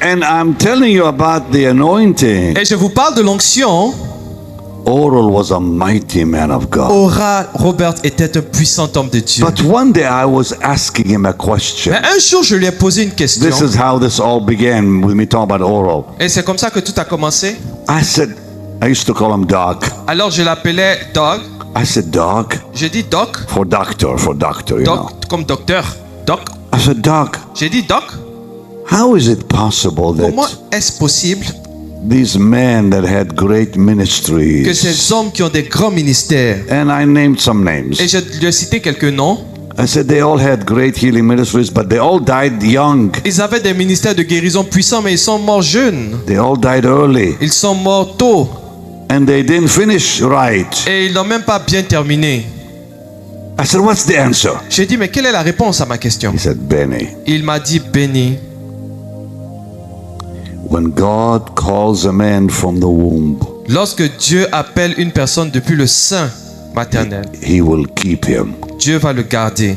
And I'm telling you about the anointing. Et je vous parle de l'onction. Oral was a mighty man of God. Oral Robert était un puissant homme de Dieu. But one day I was asking him a question. Mais un jour, je lui ai posé une question. This is how this all began with me talking about Oral. Et c'est comme ça que tout a commencé. I used to call him Doc. Alors je l'appelais Doc. I said, Doc. J'ai dit Doc. For doctor, you know. Doc comme docteur. Doc. I said, Doc. J'ai dit Doc. How is it possible that Comment est-ce possible these men that had great ministries, que ces hommes qui ont des grands ministères, and I named some names. et je lui ai cité quelques noms, I said they all had great healing ministries, but they all died young. ils avaient des ministères de guérison puissants, mais ils sont morts jeunes. They all died early. Ils sont morts tôt. And they didn't finish right. Et ils n'ont même pas bien terminé. I said, what's the answer? J'ai dit, mais quelle est la réponse à ma question? He said, Benny. Il m'a dit, Benny, When God calls a man from the womb, lorsque Dieu appelle une personne depuis le sein maternel, He will keep him. Dieu va le garder.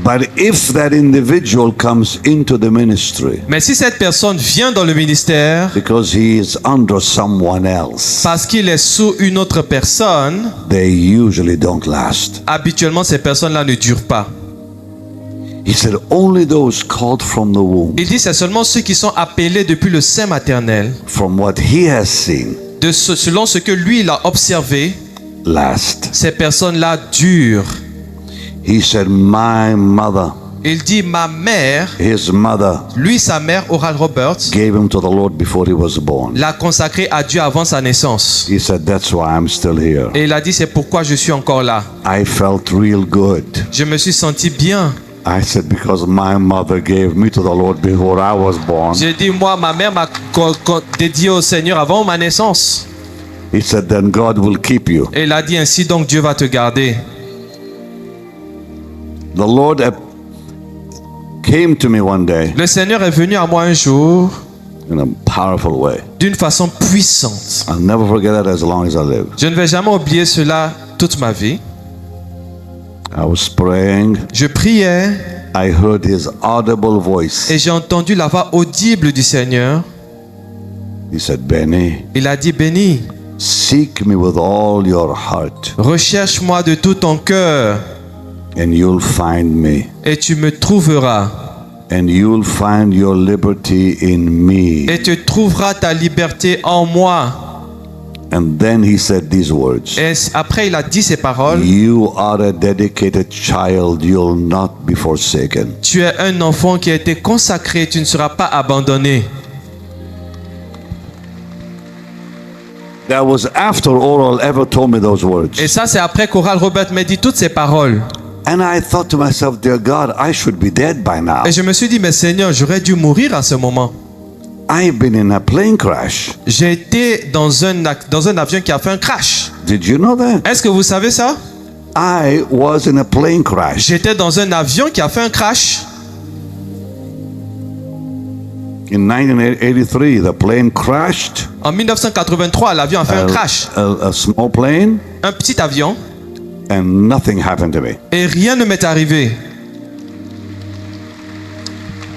But if that individual comes into the ministry Mais si cette personne vient dans le ministère because he is under someone else, parce qu'il est sous une autre personne, they usually don't last. habituellement ces personnes-là ne durent pas. He said, only those called from the womb, Il dit c'est seulement ceux qui sont appelés depuis le sein maternel, from what he has seen, selon ce que lui il a observé, last. ces personnes-là durent. He said, my mother, Il dit ma mère, his mother, lui sa mère Oral Roberts, gave him to the Lord before he was born. l'a consacré à Dieu avant sa naissance. He said, that's why I'm still here. Et il a dit c'est pourquoi je suis encore là. I felt real good. Je me suis senti bien. I said, because my mother gave me to the Lord before I was born. J'ai dit moi ma mère m'a dédié au Seigneur avant ma naissance. He said, then God will keep you. Et il a dit ainsi donc Dieu va te garder. The Lord came to me one day Le Seigneur est venu à moi un jour in a powerful way. d'une façon puissante. I'll never forget that as long as I live. Je ne vais jamais oublier cela toute ma vie. I was praying. Je priais I heard his audible voice. et j'ai entendu la voix audible du Seigneur. He said, Benny, Il a dit Béni, seek me with all your heart recherche-moi de tout ton cœur and you'll find me. et tu me trouveras. And you'll find your liberty in me. Et tu trouveras ta liberté en moi. And then he said these words. Et après il a dit ces paroles. You are a dedicated child. You'll not be forsaken. Tu es un enfant qui a été consacré, tu ne seras pas abandonné. That was after Oral ever told me those words. Et ça c'est après qu'Oral Robert m'a dit toutes ces paroles. And I thought to myself, dear God, I should be dead by now. Et je me suis dit, mais Seigneur, j'aurais dû mourir à ce moment. I've been in a plane crash. J'ai été dans un avion qui a fait un crash. Did you know that? Est-ce que vous savez ça? I was in a plane crash. J'étais dans un avion qui a fait un crash. In 1983, the plane crashed. En 1983, l'avion a fait un crash. A small plane. Un petit avion. And nothing happened to me. Et rien ne m'est arrivé.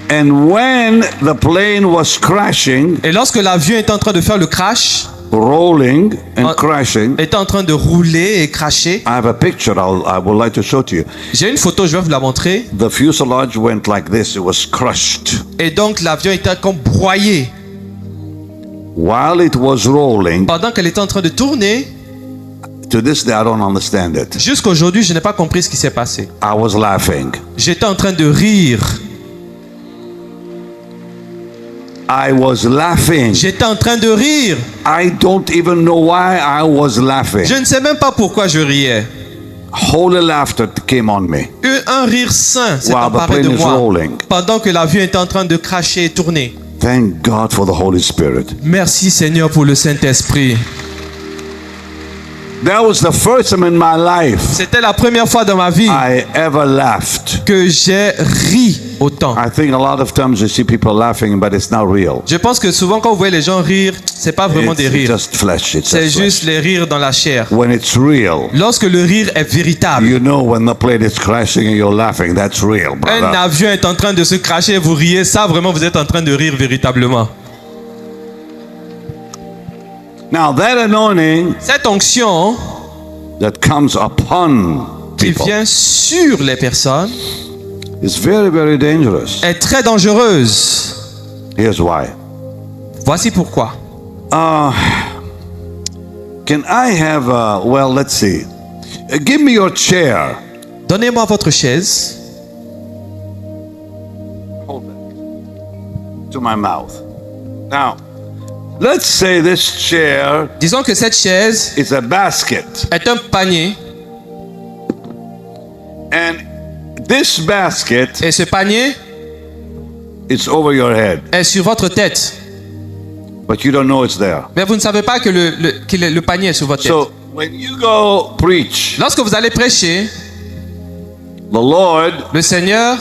And when the plane was crashing, et lorsque l'avion était en train de faire le crash, rolling and crashing, était en train de rouler et crasher. I have a picture I would like to show to you. J'ai une photo, je vais vous la montrer. The fuselage went like this, it was crushed. Et donc l'avion était comme broyé. While it was rolling, pendant qu'elle était en train de tourner, to this day I don't understand it. Jusqu'à aujourd'hui, je n'ai pas compris ce qui s'est passé. I was laughing. J'étais en train de rire. I was laughing. J'étais en train de rire. I don't even know why I was laughing. Je ne sais même pas pourquoi je riais. Holy laughter came on me. Un rire saint s'est emparé de moi pendant que l'avion était en train de cracher et tourner. Thank God for the Holy Spirit. Merci Seigneur pour le Saint-Esprit. That was the first time in my life C'était la première fois dans ma vie I ever laughed. que j'ai ri autant. I think a lot of times you see people laughing, but it's not real. Je pense que souvent quand vous voyez les gens rire, c'est pas vraiment des It's rires. just flesh. It's C'est just juste flesh. les rires dans la chair. When it's real, Lorsque le rire est véritable, you know when the plane is crashing and you're laughing. That's real, un brother. avion est en train de se cracher et vous riez, ça vraiment vous êtes en train de rire véritablement. Now that anointing Cette onction that comes upon qui people vient sur les personnes is very, very dangerous. est très dangereuse. Here's why. Voici pourquoi. Can I have well, let's see. Give me your chair. Donnez-moi votre chaise Hold that to my mouth. Now, let's say this chair Disons que cette chaise is a basket, est un panier and this basket et ce panier is over your head, est sur votre tête. but you don't know it's there. Mais vous ne savez pas que le panier est sur votre tête. So when you go preach, Lorsque vous allez prêcher, the Lord le Seigneur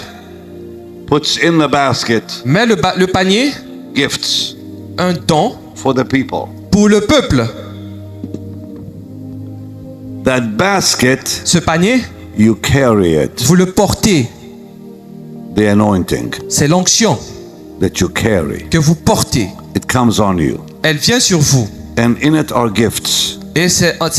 puts in the basket met le panier, gifts un don for the people. pour le peuple. That basket, Ce panier, you carry it. vous le portez. The anointing C'est l'onction that you carry, que vous portez. it comes on you. Elle vient sur vous. And in it are gifts, Et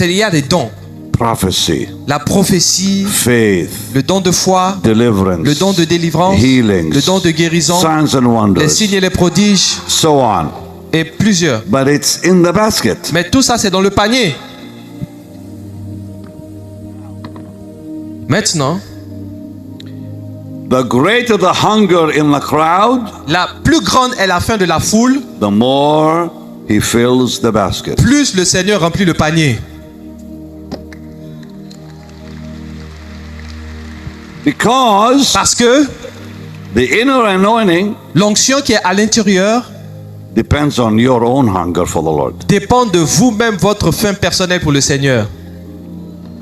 il y a des dons. prophecy, La prophétie, faith, le don de foi, deliverance, le don de délivrance, healings, le don de guérison, signs and les wonders, signes et les prodiges, so on. et plusieurs. But it's in the basket. Mais tout ça, c'est dans le panier. Maintenant, The greater the hunger in the crowd, la plus grande est la faim de la foule, the more he fills the basket. plus le Seigneur remplit le panier. Because Parce que the inner anointing l'onction qui est à l'intérieur depends on your own hunger for the Lord. dépend de vous-même, votre faim personnelle pour le Seigneur.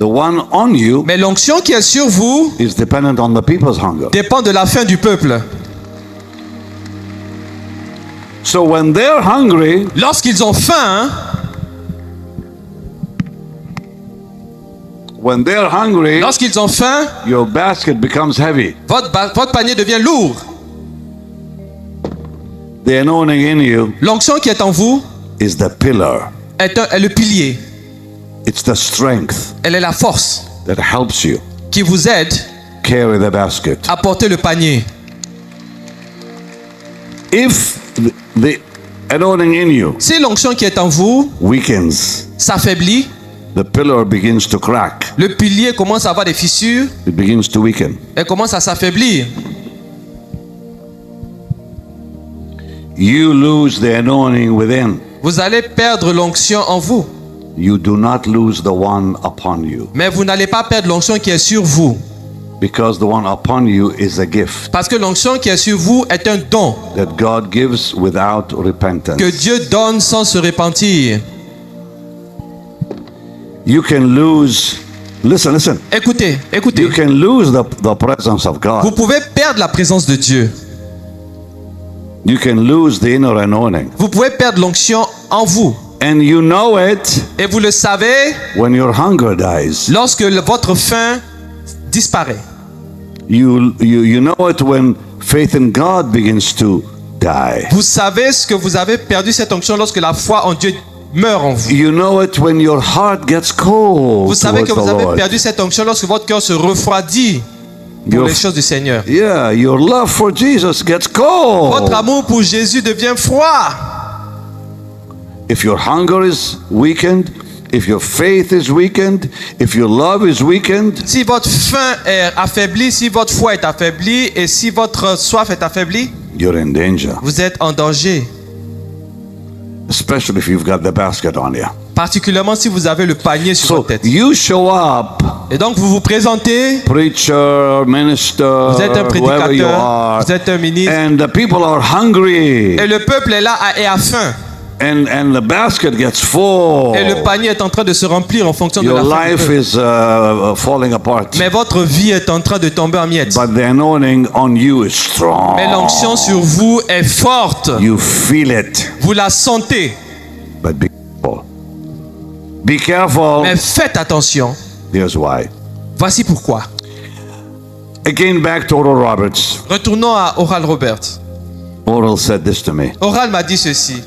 The one on you Mais l'onction qui est sur vous is dependent on the people's hunger. dépend de la faim du peuple. So when they're hungry, Lorsqu'ils ont faim, lorsqu'ils ont faim, your basket becomes heavy. votre panier devient lourd. The anointing in you L'onction qui est en vous is the pillar. est le pilier. It's the strength Elle est la force that helps you qui vous aide carry the basket. à porter le panier. If the anointing in you Si l'onction qui est en vous weakens, s'affaiblit, the pillar begins to crack. le pilier commence à avoir des fissures It begins to weaken. et commence à s'affaiblir. You lose the anointing within. Vous allez perdre l'onction en vous, You do not lose the one upon you, mais vous n'allez pas perdre l'onction qui est sur vous. because the one upon you is a gift Parce que l'onction qui est sur vous est un don that God gives without repentance. que Dieu donne sans se repentir. You can lose, listen, Écoutez, écoutez. you can lose the presence of Vous God. pouvez perdre la présence de Dieu. You can lose the inner anointing. Vous pouvez perdre l'onction en vous. And you know it Et vous le savez when your hunger dies. lorsque votre faim disparaît. You know it when faith in God begins to die. Vous savez ce que vous avez perdu cette onction lorsque la foi en Dieu meurt en vous. You know it when your heart gets cold Vous savez towards que vous the avez Lord. perdu cette onction lorsque votre cœur se refroidit pour Your- les choses du Seigneur. Yeah, your love for Jesus gets cold. Votre amour pour Jésus devient froid. If your hunger is weakened, if your faith is weakened, if your love is weakened, Si votre faim est affaiblie, si votre foi est affaiblie et si votre soif est affaiblie, you're in danger. vous êtes en danger. Especially if you've got the basket on you. Particulièrement si vous avez le panier sur So votre tête. you show up, Et donc vous vous présentez, preacher, minister, vous êtes un whoever you prédicateur, are, vous êtes un ministre, and the people are hungry. et le peuple est là et a faim. and the basket gets full. Et le panier est en train de se remplir en fonction de Your la faim du life peuple. is falling apart. Mais votre vie est en train de tomber en miettes. But the anointing on you is strong. Mais l'onction sur vous est forte. You feel it. Vous la sentez. But be careful. Be careful. Mais faites attention. Here's why. Voici pourquoi. Again, back to Oral Roberts. Retournons à Oral Roberts. Oral said this to me. Oral m'a dit ceci.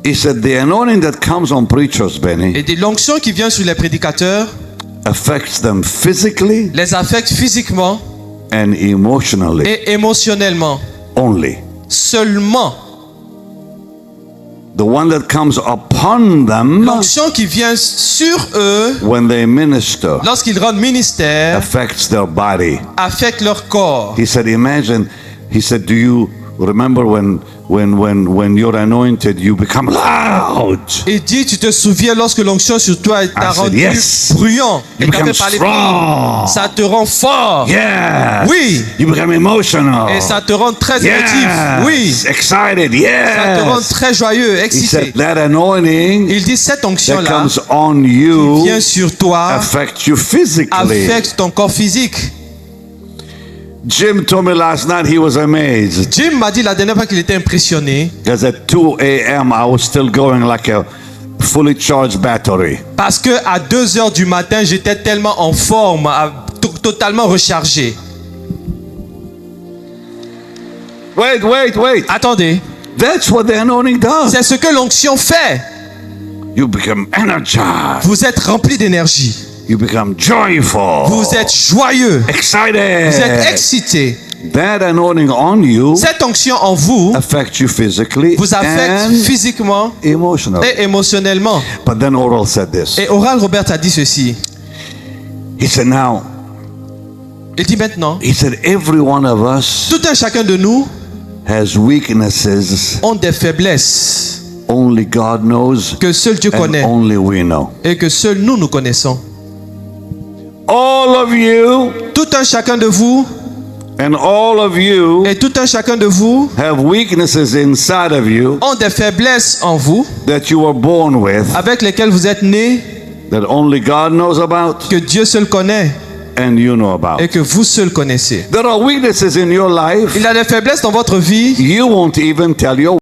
He said, the anointing that comes on preachers, Benny, Et de l'onction qui vient sur les prédicateurs affects them physically les affecte physiquement and emotionally et émotionnellement. only. Seulement. The one that comes upon them L'onction qui vient sur eux when they minister lorsqu'ils rendent ministère affects their body. affecte leur corps. He said, imagine, he said, do you remember when you're anointed, you become loud? Il dit, tu te souviens lorsque l'onction sur toi t'a said, rendu yes. bruyant You et t'a fait become parler strong. fort. Ça te rend fort. Yes. Oui. You become emotional. Et ça te rend très émotif. Yes. Oui. Excited. Ça te rend Yes. très joyeux, He excité. said that anointing Il dit, cette that onction-là comes on you vient sur toi, affects you physically. affecte ton corps physique. Jim told me last night he was amazed Jim m'a dit la dernière fois qu'il était impressionné because at 2 a.m. I was still going like a fully charged battery. parce que à 2 heures du matin, j'étais tellement en forme, totalement rechargé. Wait. Attendez, That's what the anointing does. c'est ce que l'onction fait. You become energized. Vous êtes rempli d'énergie. You become joyful. Vous êtes joyeux. Excited. Vous êtes excité. That anointing on you Cette onction en vous affects you physically vous affecte and physiquement emotionally. et émotionnellement. But then Oral said this. Et Oral Roberts a dit ceci. He said, now, Il dit maintenant, he said, every one of us tout un chacun de nous has weaknesses ont des faiblesses only God knows que seul Dieu and connaît only we know. et que seul nous connaissons. All of you Tout un chacun de vous and all of you et tout un chacun de vous have weaknesses inside of you ont des faiblesses en vous that you were born with avec lesquelles vous êtes nés, that only God knows about que Dieu seul connaît and you know about. et que vous seul connaissez. There are weaknesses in your life Il y a des faiblesses dans votre vie you won't even tell your